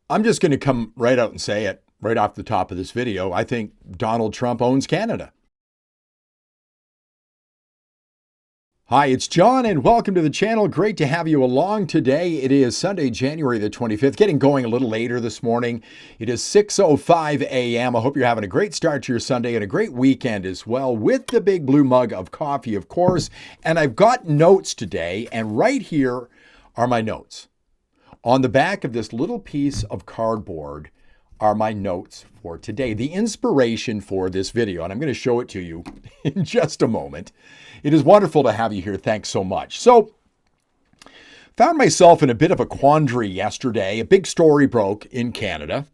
I'm just going to come right out and say it right off the top of this video. I think Donald Trump owns Canada. Hi, it's John and welcome to the channel. Great to have you along today. It is Sunday, January the 25th, getting going a little later this morning. It is 6:05 a.m. I hope you're having a great start to your Sunday and a great weekend as well with the big blue mug of coffee, of course. And I've got notes today, and right here are my notes. On the back of this little piece of cardboard are my notes for today, the inspiration for this video, and I'm going to show it to you in just a moment. It is wonderful to have you here. Thanks so much. So, found myself in a bit of a quandary yesterday. A big story broke in Canada.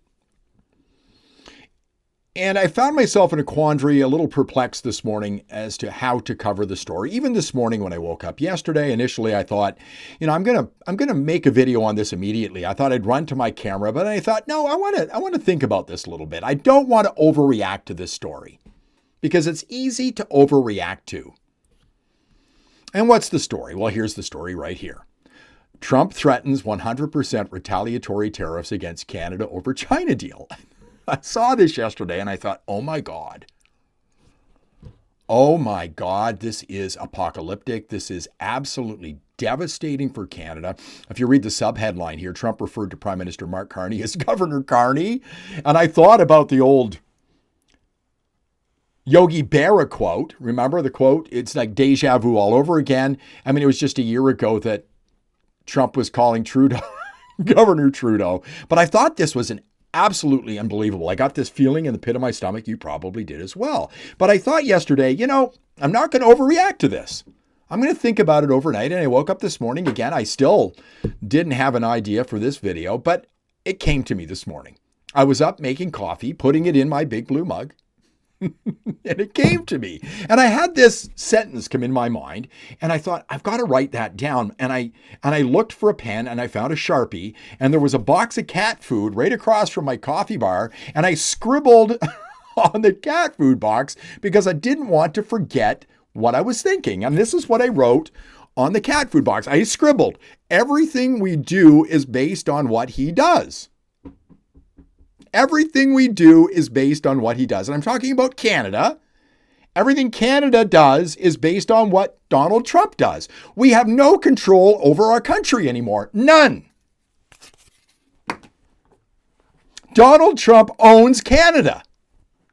And I found myself in a quandary, a little perplexed this morning as to how to cover the story. Even this morning when I woke up yesterday, initially I thought, I'm going to make a video on this immediately. I thought I'd run to my camera, but I thought, no, I want to think about this a little bit. I don't want to overreact to this story because it's easy to overreact to. And what's the story? Well, here's the story right here. Trump threatens 100% retaliatory tariffs against Canada over China deal. I saw this yesterday and I thought, oh my God, this is apocalyptic. This is absolutely devastating for Canada. If you read the subheadline here, Trump referred to Prime Minister Mark Carney as Governor Carney. And I thought about the old Yogi Berra quote. Remember the quote? It's like deja vu all over again. I mean, it was just a year ago that Trump was calling Trudeau Governor Trudeau. But I thought this was absolutely unbelievable. I got this feeling in the pit of my stomach. You probably did as well. But I thought yesterday, I'm not going to overreact to this. I'm going to think about it overnight. And I woke up this morning again. I still didn't have an idea for this video, but it came to me this morning. I was up making coffee, putting it in my big blue mug. And it came to me. And I had this sentence come in my mind. And I thought, I've got to write that down. And I looked for a pen and I found a Sharpie. And there was a box of cat food right across from my coffee bar. And I scribbled on the cat food box because I didn't want to forget what I was thinking. And this is what I wrote on the cat food box. I scribbled, everything we do is based on what he does. Everything we do is based on what he does. And I'm talking about Canada. Everything Canada does is based on what Donald Trump does. We have no control over our country anymore. None. Donald Trump owns Canada.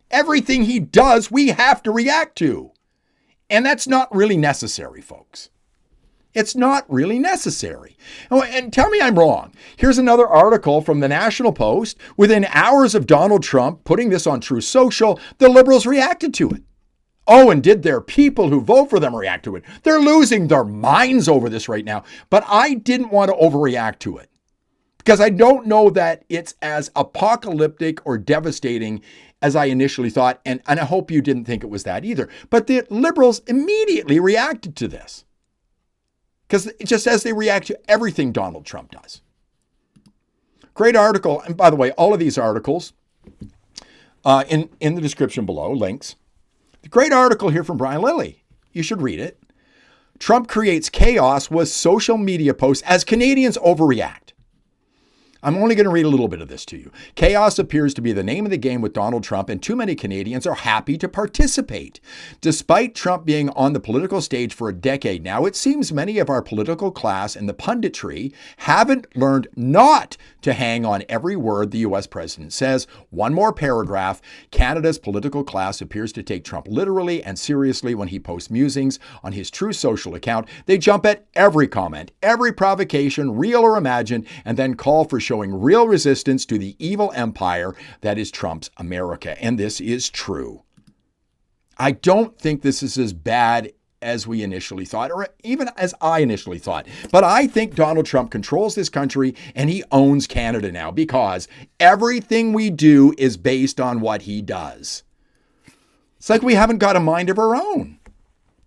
Everything he does, we have to react to. And that's not really necessary, folks. It's not really necessary. Oh, and tell me I'm wrong. Here's another article from the National Post. Within hours of Donald Trump putting this on Truth Social, the Liberals reacted to it. Oh, and did their people who vote for them react to it? They're losing their minds over this right now. But I didn't want to overreact to it because I don't know that it's as apocalyptic or devastating as I initially thought. And I hope you didn't think it was that either. But the Liberals immediately reacted to this. Because just as they react to everything Donald Trump does. Great article. And by the way, all of these articles in the description below, links. The great article here from Brian Lilly. You should read it. Trump creates chaos with social media posts as Canadians overreact. I'm only going to read a little bit of this to you. Chaos appears to be the name of the game with Donald Trump, and too many Canadians are happy to participate. Despite Trump being on the political stage for a decade now, it seems many of our political class and the punditry haven't learned not to hang on every word the U.S. president says. One more paragraph. Canada's political class appears to take Trump literally and seriously when he posts musings on his Truth Social account. They jump at every comment, every provocation, real or imagined, and then call for showing real resistance to the evil empire that is Trump's America. And this is true. I don't think this is as bad as we initially thought, or even as I initially thought. But I think Donald Trump controls this country and he owns Canada now because everything we do is based on what he does. It's like we haven't got a mind of our own.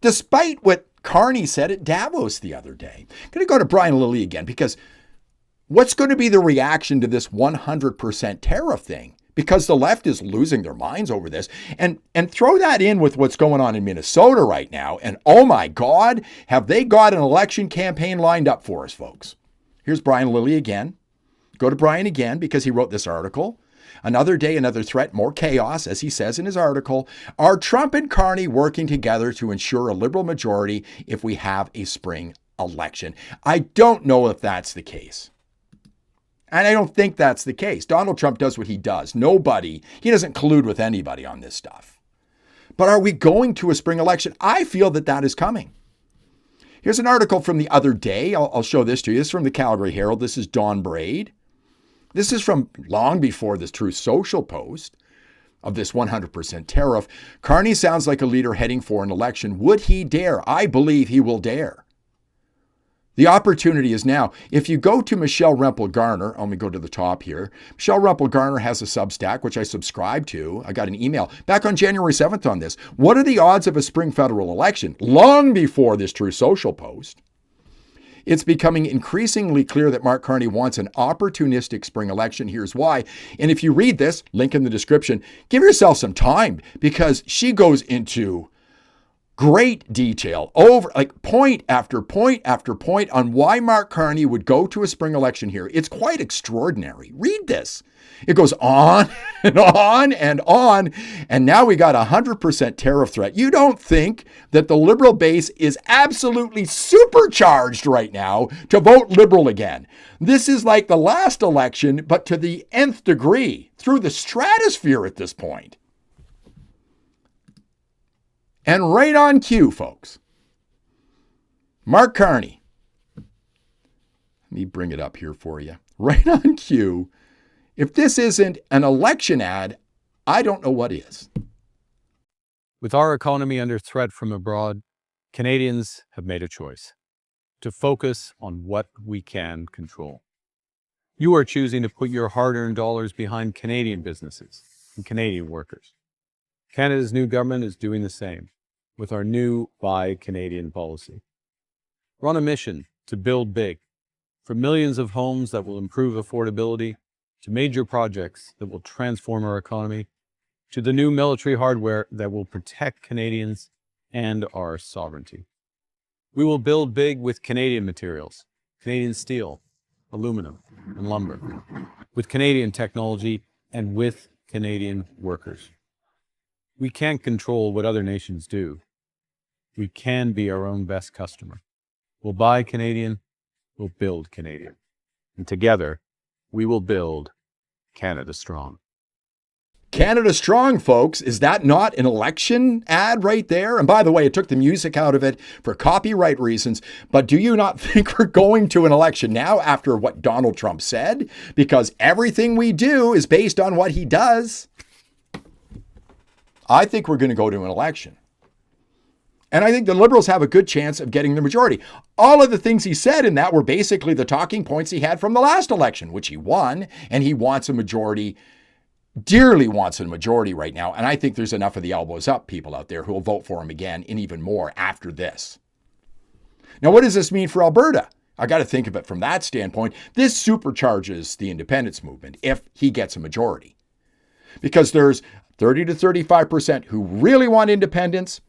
Despite what Carney said at Davos the other day. I'm going to go to Brian Lilly again because what's going to be the reaction to this 100% tariff thing? Because the left is losing their minds over this. And throw that in with what's going on in Minnesota right now. And oh my God, have they got an election campaign lined up for us, folks? Here's Brian Lilly again. Go to Brian again because he wrote this article. Another day, another threat, more chaos, as he says in his article. Are Trump and Carney working together to ensure a liberal majority if we have a spring election? I don't know if that's the case. And I don't think that's the case. Donald Trump does what he does. He doesn't collude with anybody on this stuff. But are we going to a spring election? I feel that is coming. Here's an article from the other day. I'll show this to you. This is from the Calgary Herald. This is Don Braid. This is from long before this Truth Social post of this 100% tariff. Carney sounds like a leader heading for an election. Would he dare? I believe he will dare. The opportunity is now. If you go to Michelle Rempel-Garner, let me go to the top here. Michelle Rempel-Garner has a Substack, which I subscribe to. I got an email back on January 7th on this. What are the odds of a spring federal election? Long before this Truth Social post. It's becoming increasingly clear that Mark Carney wants an opportunistic spring election. Here's why. And if you read this, link in the description, give yourself some time because she goes into great detail over point after point after point on why Mark Carney would go to a spring election here. It's quite extraordinary. Read this. It goes on and on and on. And now we got 100% tariff threat. You don't think that the liberal base is absolutely supercharged right now to vote liberal again. This is like the last election, but to the nth degree, through the stratosphere at this point. And right on cue, folks. Mark Carney. Let me bring it up here for you. Right on cue. If this isn't an election ad, I don't know what is. With our economy under threat from abroad, Canadians have made a choice to focus on what we can control. You are choosing to put your hard-earned dollars behind Canadian businesses and Canadian workers. Canada's new government is doing the same with our new Buy Canadian policy. We're on a mission to build big, from millions of homes that will improve affordability, to major projects that will transform our economy, to the new military hardware that will protect Canadians and our sovereignty. We will build big with Canadian materials, Canadian steel, aluminum, and lumber, with Canadian technology and with Canadian workers. We can't control what other nations do. We can be our own best customer. We'll buy Canadian, we'll build Canadian. And together, we will build Canada strong. Canada strong, folks. Is that not an election ad right there? And by the way, it took the music out of it for copyright reasons. But do you not think we're going to an election now after what Donald Trump said? Because everything we do is based on what he does. I think we're going to go to an election. And I think the Liberals have a good chance of getting the majority. All of the things he said in that were basically the talking points he had from the last election, which he won, and he wants a majority, dearly wants a majority right now. And I think there's enough of the elbows up people out there who will vote for him again and even more after this. Now, what does this mean for Alberta? I got to think of it from that standpoint. This supercharges the independence movement if he gets a majority. Because there's 30 to 35% who really want independence.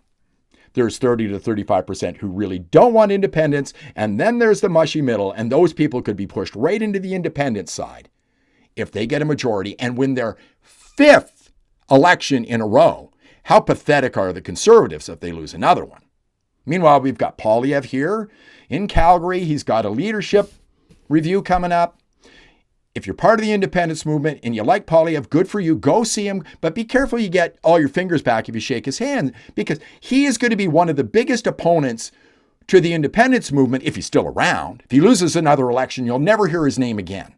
There's 30 to 35% who really don't want independence. And then there's the mushy middle. And those people could be pushed right into the independence side if they get a majority and win their fifth election in a row. How pathetic are the Conservatives if they lose another one? Meanwhile, we've got Poilievre here in Calgary. He's got a leadership review coming up. If you're part of the independence movement and you like Poilievre, good for you. Go see him. But be careful you get all your fingers back if you shake his hand, because he is going to be one of the biggest opponents to the independence movement if he's still around. If he loses another election, you'll never hear his name again.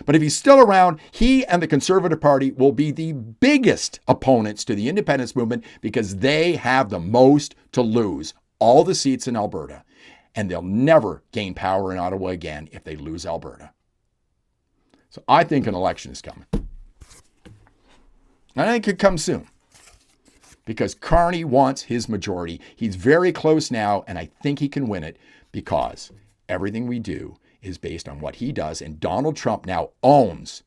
But if he's still around, he and the Conservative Party will be the biggest opponents to the independence movement because they have the most to lose, all the seats in Alberta. And they'll never gain power in Ottawa again if they lose Alberta. So I think an election is coming. And I think it could come soon because Carney wants his majority. He's very close now, and I think he can win it because everything we do is based on what he does. And Donald Trump now owns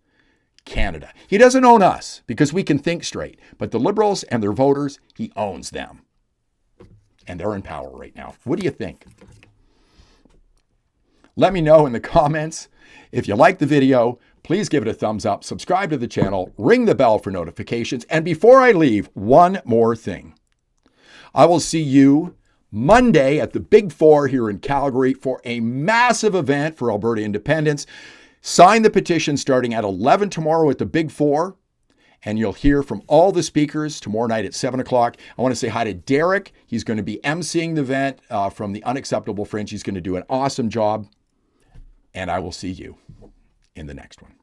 Canada. He doesn't own us because we can think straight, but the Liberals and their voters, he owns them. And they're in power right now. What do you think? Let me know in the comments. If you like the video, please give it a thumbs up, subscribe to the channel, ring the bell for notifications. And before I leave, one more thing. I will see you Monday at the Big Four here in Calgary for a massive event for Alberta independence. Sign the petition starting at 11 tomorrow at the Big Four, and you'll hear from all the speakers tomorrow night at 7 o'clock. I want to say hi to Derek. He's going to be emceeing the event from the Unacceptable Fringe. He's going to do an awesome job, and I will see you in the next one.